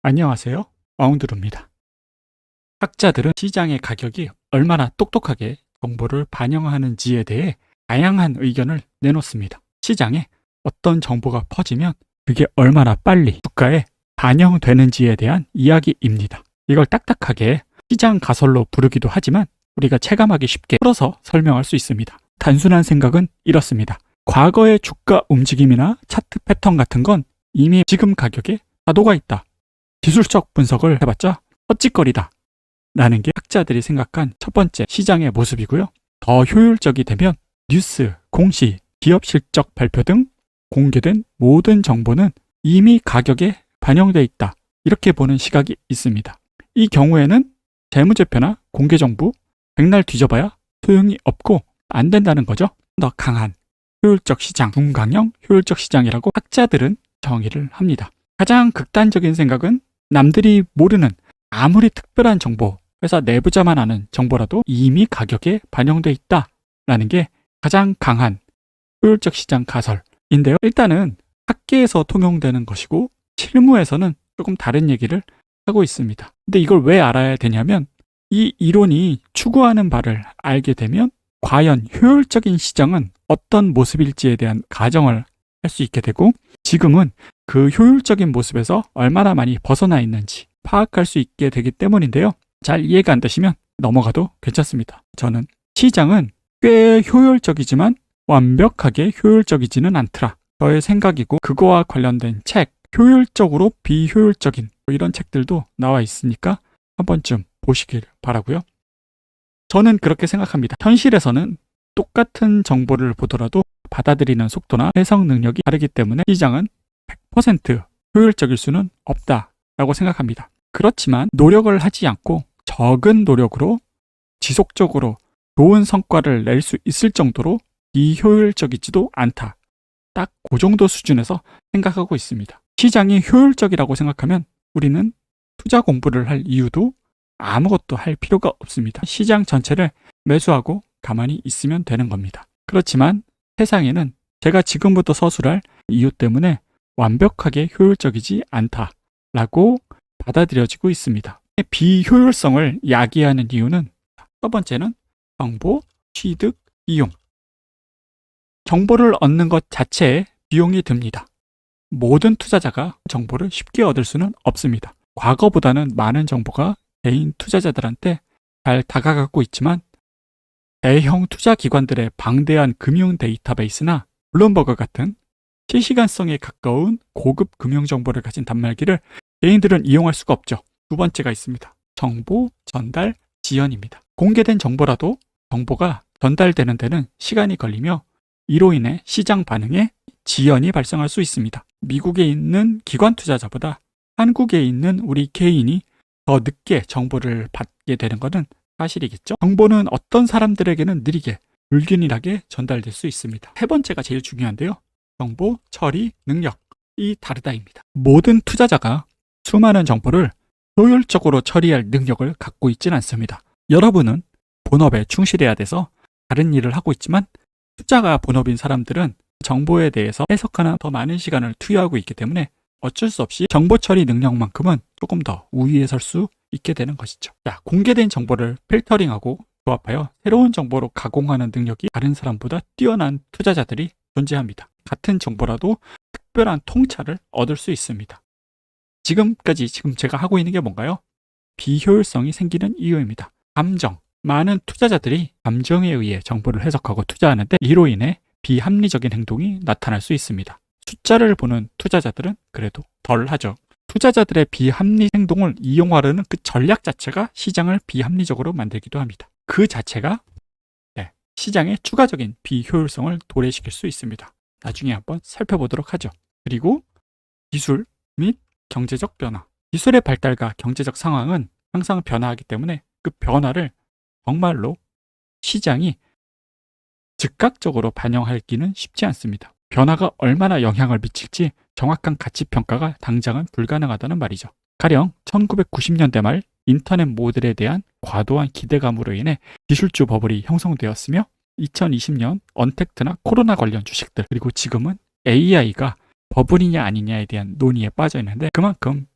안녕하세요. 마운드루입니다. 학자들은 시장의 가격이 얼마나 똑똑하게 정보를 반영하는지에 대해 다양한 의견을 내놓습니다. 시장에 어떤 정보가 퍼지면 그게 얼마나 빨리 주가에 반영되는지에 대한 이야기입니다. 이걸 딱딱하게 시장 가설로 부르기도 하지만 우리가 체감하기 쉽게 풀어서 설명할 수 있습니다. 단순한 생각은 이렇습니다. 과거의 주가 움직임이나 차트 패턴 같은 건 이미 지금 가격에 사도가 있다. 기술적 분석을 해봤자 헛짓거리다 라는 게 학자들이 생각한 첫 번째 시장의 모습이고요. 더 효율적이 되면 뉴스, 공시, 기업 실적 발표 등 공개된 모든 정보는 이미 가격에 반영돼 있다. 이렇게 보는 시각이 있습니다. 이 경우에는 재무제표나 공개정보 백날 뒤져봐야 소용이 없고 안 된다는 거죠. 더 강한 효율적 시장, 중강형 효율적 시장이라고 학자들은 정의를 합니다. 가장 극단적인 생각은 남들이 모르는 아무리 특별한 정보, 회사 내부자만 아는 정보라도 이미 가격에 반영돼 있다라는 게 가장 강한 효율적 시장 가설인데요. 일단은 학계에서 통용되는 것이고 실무에서는 조금 다른 얘기를 하고 있습니다. 근데 이걸 왜 알아야 되냐면 이 이론이 추구하는 바를 알게 되면 과연 효율적인 시장은 어떤 모습일지에 대한 가정을 할 수 있게 되고 지금은 그 효율적인 모습에서 얼마나 많이 벗어나 있는지 파악할 수 있게 되기 때문인데요. 잘 이해가 안 되시면 넘어가도 괜찮습니다. 저는 시장은 꽤 효율적이지만 완벽하게 효율적이지는 않더라. 저의 생각이고 그거와 관련된 책, 효율적으로 비효율적인 이런 책들도 나와 있으니까 한 번쯤 보시길 바라고요. 저는 그렇게 생각합니다. 현실에서는 똑같은 정보를 보더라도 받아들이는 속도나 해석 능력이 다르기 때문에 시장은 100% 효율적일 수는 없다라고 생각합니다. 그렇지만 노력을 하지 않고 적은 노력으로 지속적으로 좋은 성과를 낼 수 있을 정도로 비효율적이지도 않다. 딱 그 정도 수준에서 생각하고 있습니다. 시장이 효율적이라고 생각하면 우리는 투자 공부를 할 이유도 아무것도 할 필요가 없습니다. 시장 전체를 매수하고 가만히 있으면 되는 겁니다. 그렇지만 세상에는 제가 지금부터 서술할 이유 때문에 완벽하게 효율적이지 않다라고 받아들여지고 있습니다. 비효율성을 야기하는 이유는 첫 번째는 정보, 취득, 이용. 정보를 얻는 것 자체에 비용이 듭니다. 모든 투자자가 정보를 쉽게 얻을 수는 없습니다. 과거보다는 많은 정보가 개인 투자자들한테 잘 다가가고 있지만 대형 투자 기관들의 방대한 금융 데이터베이스나 블룸버그 같은 실시간성에 가까운 고급 금융 정보를 가진 단말기를 개인들은 이용할 수가 없죠. 두 번째가 있습니다. 정보 전달 지연입니다. 공개된 정보라도 정보가 전달되는 데는 시간이 걸리며 이로 인해 시장 반응에 지연이 발생할 수 있습니다. 미국에 있는 기관 투자자보다 한국에 있는 우리 개인이 더 늦게 정보를 받게 되는 것은 사실이겠죠. 정보는 어떤 사람들에게는 느리게, 불균일하게 전달될 수 있습니다. 세 번째가 제일 중요한데요. 정보 처리 능력이 다르다입니다. 모든 투자자가 수많은 정보를 효율적으로 처리할 능력을 갖고 있지는 않습니다. 여러분은 본업에 충실해야 돼서 다른 일을 하고 있지만 투자가 본업인 사람들은 정보에 대해서 해석하는 더 많은 시간을 투여하고 있기 때문에 어쩔 수 없이 정보 처리 능력만큼은 조금 더 우위에 설 수 있게 되는 것이죠. 자, 공개된 정보를 필터링하고 조합하여 새로운 정보로 가공하는 능력이 다른 사람보다 뛰어난 투자자들이 존재합니다. 같은 정보라도 특별한 통찰을 얻을 수 있습니다. 지금 제가 하고 있는 게 뭔가요? 비효율성이 생기는 이유입니다. 감정. 많은 투자자들이 감정에 의해 정보를 해석하고 투자하는데 이로 인해 비합리적인 행동이 나타날 수 있습니다. 숫자를 보는 투자자들은 그래도 덜 하죠. 투자자들의 비합리 행동을 이용하려는 그 전략 자체가 시장을 비합리적으로 만들기도 합니다. 그 자체가 시장의 추가적인 비효율성을 도래시킬 수 있습니다. 나중에 한번 살펴보도록 하죠. 그리고 기술 및 경제적 변화. 기술의 발달과 경제적 상황은 항상 변화하기 때문에 그 변화를 정말로 시장이 즉각적으로 반영하기는 쉽지 않습니다. 변화가 얼마나 영향을 미칠지 정확한 가치평가가 당장은 불가능하다는 말이죠. 가령 1990년대 말 인터넷 모델에 대한 과도한 기대감으로 인해 기술주 버블이 형성되었으며 2020년 언택트나 코로나 관련 주식들 그리고 지금은 AI가 버블이냐 아니냐에 대한 논의에 빠져 있는데 그만큼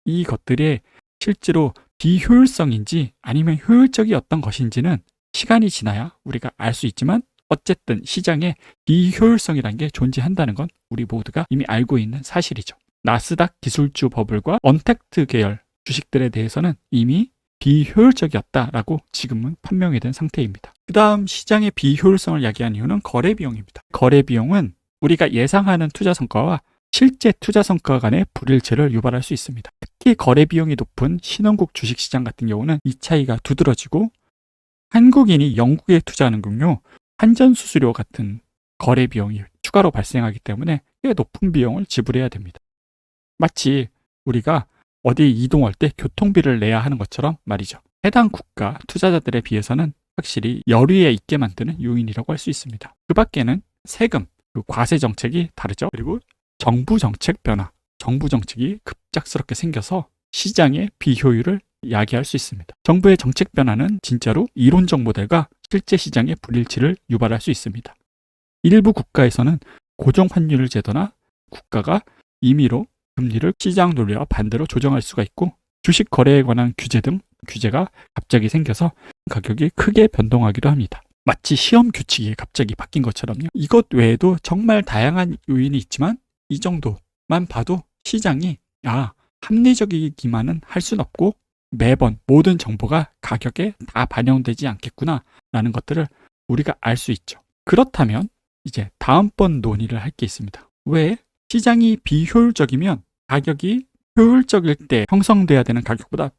이것들이 실제로 비효율성인지 아니면 효율적이었던 것인지는 시간이 지나야 우리가 알 수 있지만 어쨌든 시장에 비효율성이라는 게 존재한다는 건 우리 모두가 이미 알고 있는 사실이죠. 나스닥 기술주 버블과 언택트 계열 주식들에 대해서는 이미 비효율적이었다라고 지금은 판명이 된 상태입니다. 그 다음 시장의 비효율성을 야기한 이유는 거래 비용입니다. 거래 비용은 우리가 예상하는 투자 성과와 실제 투자 성과 간의 불일치를 유발할 수 있습니다. 특히 거래 비용이 높은 신흥국 주식시장 같은 경우는 이 차이가 두드러지고 한국인이 영국에 투자하는 경우 환전 수수료 같은 거래 비용이 추가로 발생하기 때문에 꽤 높은 비용을 지불해야 됩니다. 마치 우리가 어디 이동할 때 교통비를 내야 하는 것처럼 말이죠. 해당 국가 투자자들에 비해서는 확실히 열의에 있게 만드는 요인이라고 할 수 있습니다. 그 밖에는 세금, 과세 정책이 다르죠. 그리고 정부 정책 변화, 정부 정책이 급작스럽게 생겨서 시장의 비효율을 야기할 수 있습니다. 정부의 정책 변화는 진짜로 이론적 모델과 실제 시장의 불일치를 유발할 수 있습니다. 일부 국가에서는 고정 환율 제도나 국가가 임의로 금리를 시장 논리와 반대로 조정할 수가 있고 주식 거래에 관한 규제 등 규제가 갑자기 생겨서 가격이 크게 변동하기도 합니다. 마치 시험 규칙이 갑자기 바뀐 것처럼요. 이것 외에도 정말 다양한 요인이 있지만 이 정도만 봐도 시장이 합리적이기만은 할 순 없고 매번 모든 정보가 가격에 다 반영되지 않겠구나 라는 것들을 우리가 알 수 있죠. 그렇다면 이제 다음번 논의를 할 게 있습니다. 왜 시장이 비효율적이면 가격이 효율적일 때 형성돼야 되는 가격보다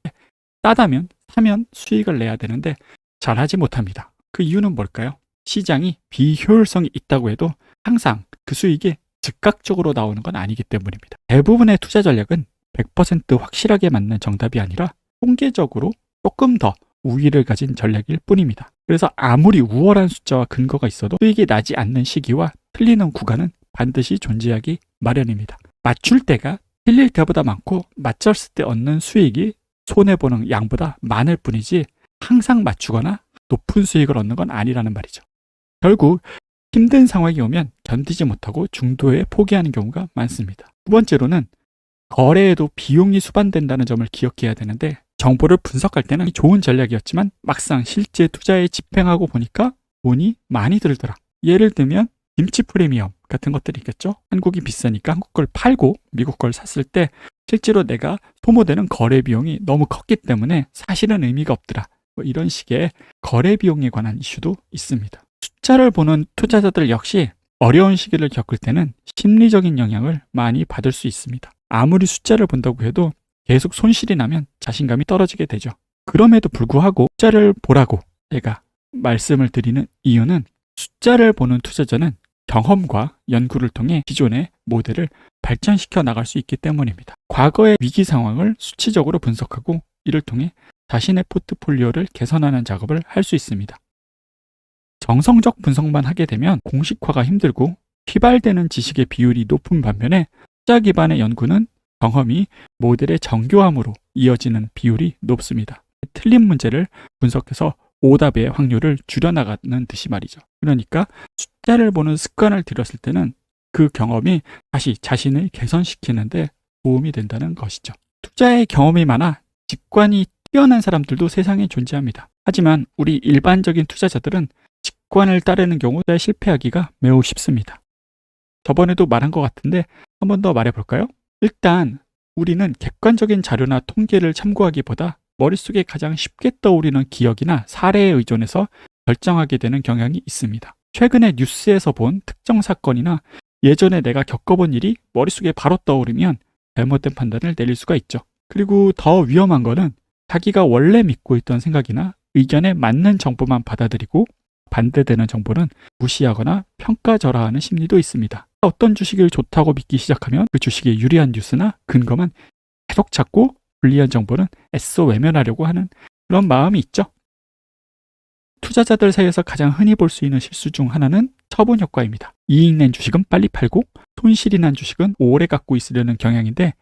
싸다면 사면 수익을 내야 되는데 잘하지 못합니다. 그 이유는 뭘까요? 시장이 비효율성이 있다고 해도 항상 그 수익이 즉각적으로 나오는 건 아니기 때문입니다. 대부분의 투자 전략은 100% 확실하게 맞는 정답이 아니라 통계적으로 조금 더 우위를 가진 전략일 뿐입니다. 그래서 아무리 우월한 숫자와 근거가 있어도 수익이 나지 않는 시기와 틀리는 구간은 반드시 존재하기 마련입니다. 맞출 때가 틀릴 때보다 많고 맞췄을 때 얻는 수익이 손해보는 양보다 많을 뿐이지 항상 맞추거나 높은 수익을 얻는 건 아니라는 말이죠. 결국 힘든 상황이 오면 견디지 못하고 중도에 포기하는 경우가 많습니다. 두 번째로는 거래에도 비용이 수반된다는 점을 기억해야 되는데 정보를 분석할 때는 좋은 전략이었지만 막상 실제 투자에 집행하고 보니까 돈이 많이 들더라. 예를 들면 김치 프리미엄 같은 것들이 있겠죠. 한국이 비싸니까 한국 걸 팔고 미국 걸 샀을 때 실제로 내가 소모되는 거래 비용이 너무 컸기 때문에 사실은 의미가 없더라. 이런 식의 거래 비용에 관한 이슈도 있습니다. 숫자를 보는 투자자들 역시 어려운 시기를 겪을 때는 심리적인 영향을 많이 받을 수 있습니다. 아무리 숫자를 본다고 해도 계속 손실이 나면 자신감이 떨어지게 되죠. 그럼에도 불구하고 숫자를 보라고 제가 말씀을 드리는 이유는 숫자를 보는 투자자는 경험과 연구를 통해 기존의 모델을 발전시켜 나갈 수 있기 때문입니다. 과거의 위기 상황을 수치적으로 분석하고 이를 통해 자신의 포트폴리오를 개선하는 작업을 할 수 있습니다. 정성적 분석만 하게 되면 공식화가 힘들고 휘발되는 지식의 비율이 높은 반면에 숫자 기반의 연구는 경험이 모델의 정교함으로 이어지는 비율이 높습니다. 틀린 문제를 분석해서 오답의 확률을 줄여나가는 듯이 말이죠. 그러니까 숫자를 보는 습관을 들였을 때는 그 경험이 다시 자신을 개선시키는데 도움이 된다는 것이죠. 투자의 경험이 많아 직관이 뛰어난 사람들도 세상에 존재합니다. 하지만 우리 일반적인 투자자들은 직관을 따르는 경우 실패하기가 매우 쉽습니다. 저번에도 말한 것 같은데 한 번 더 말해볼까요? 일단 우리는 객관적인 자료나 통계를 참고하기보다 머릿속에 가장 쉽게 떠오르는 기억이나 사례에 의존해서 결정하게 되는 경향이 있습니다. 최근에 뉴스에서 본 특정 사건이나 예전에 내가 겪어본 일이 머릿속에 바로 떠오르면 잘못된 판단을 내릴 수가 있죠. 그리고 더 위험한 거는 자기가 원래 믿고 있던 생각이나 의견에 맞는 정보만 받아들이고 반대되는 정보는 무시하거나 평가절하하는 심리도 있습니다. 어떤 주식을 좋다고 믿기 시작하면 그 주식에 유리한 뉴스나 근거만 계속 찾고 불리한 정보는 애써 외면하려고 하는 그런 마음이 있죠. 투자자들 사이에서 가장 흔히 볼 수 있는 실수 중 하나는 처분 효과입니다. 이익 낸 주식은 빨리 팔고 손실이 난 주식은 오래 갖고 있으려는 경향인데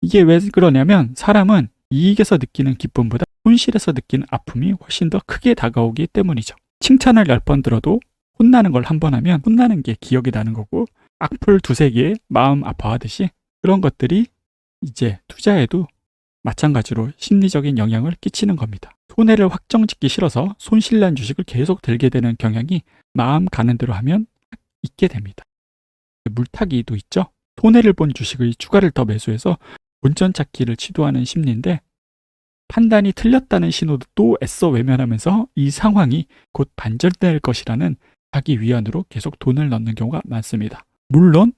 이게 왜 그러냐면 사람은 이익에서 느끼는 기쁨보다 손실에서 느끼는 아픔이 훨씬 더 크게 다가오기 때문이죠. 칭찬을 10번 들어도 혼나는 걸 한 번 하면 혼나는 게 기억이 나는 거고 악플 두세 개에 마음 아파하듯이 그런 것들이 이제 투자에도 마찬가지로 심리적인 영향을 끼치는 겁니다. 손해를 확정짓기 싫어서 손실난 주식을 계속 들게 되는 경향이 마음 가는 대로 하면 있게 됩니다. 물타기도 있죠. 손해를 본 주식의 추가를 더 매수해서 본전 찾기를 시도하는 심리인데 판단이 틀렸다는 신호도 또 애써 외면하면서 이 상황이 곧 반전될 것이라는 자기 위안으로 계속 돈을 넣는 경우가 많습니다. 물론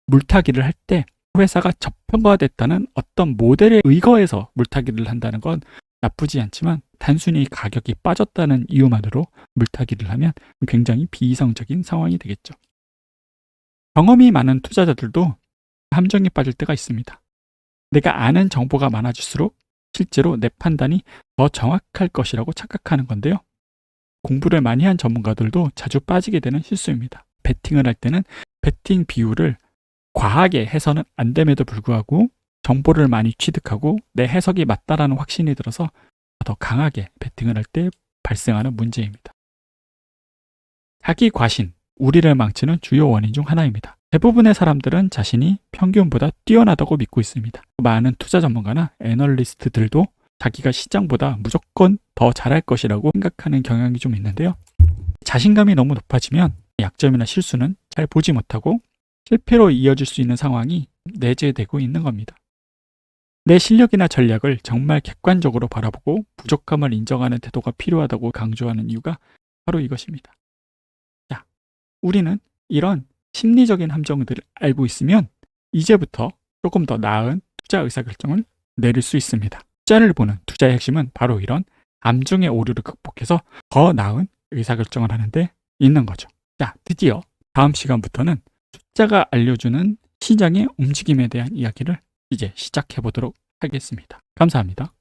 물타기를 할 때 회사가 저평가됐다는 어떤 모델에 의거해서 물타기를 한다는 건 나쁘지 않지만 단순히 가격이 빠졌다는 이유만으로 물타기를 하면 굉장히 비이성적인 상황이 되겠죠. 경험이 많은 투자자들도 함정에 빠질 때가 있습니다. 내가 아는 정보가 많아질수록 실제로 내 판단이 더 정확할 것이라고 착각하는 건데요. 공부를 많이 한 전문가들도 자주 빠지게 되는 실수입니다. 베팅을 할 때는 베팅 비율을 과하게 해서는 안 됨에도 불구하고 정보를 많이 취득하고 내 해석이 맞다라는 확신이 들어서 더 강하게 베팅을 할 때 발생하는 문제입니다. 자기 과신, 우리를 망치는 주요 원인 중 하나입니다. 대부분의 사람들은 자신이 평균보다 뛰어나다고 믿고 있습니다. 많은 투자 전문가나 애널리스트들도 자기가 시장보다 무조건 더 잘할 것이라고 생각하는 경향이 좀 있는데요. 자신감이 너무 높아지면 약점이나 실수는 잘 보지 못하고 실패로 이어질 수 있는 상황이 내재되고 있는 겁니다. 내 실력이나 전략을 정말 객관적으로 바라보고 부족함을 인정하는 태도가 필요하다고 강조하는 이유가 바로 이것입니다. 자, 우리는 이런 심리적인 함정들을 알고 있으면 이제부터 조금 더 나은 투자 의사결정을 내릴 수 있습니다. 투자를 보는 투자의 핵심은 바로 이런 함정의 오류를 극복해서 더 나은 의사결정을 하는데 있는 거죠. 자, 드디어 다음 시간부터는 숫자가 알려주는 시장의 움직임에 대한 이야기를 이제 시작해 보도록 하겠습니다. 감사합니다.